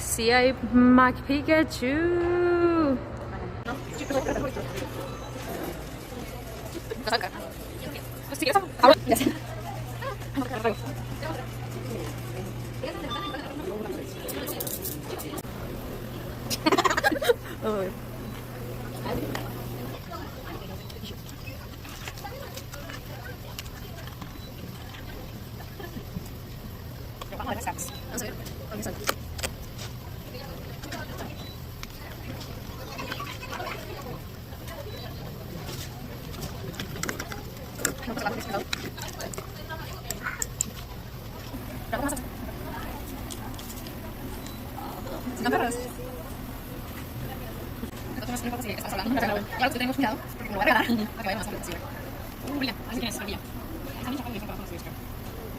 Sí hay Mac Pikachu. Claro que tenemos cuidado, porque me lo va a regalar, para que vaya más rápido posible. Brilla, así que es brilla. Esa niña capaz de dejar para conseguir esto.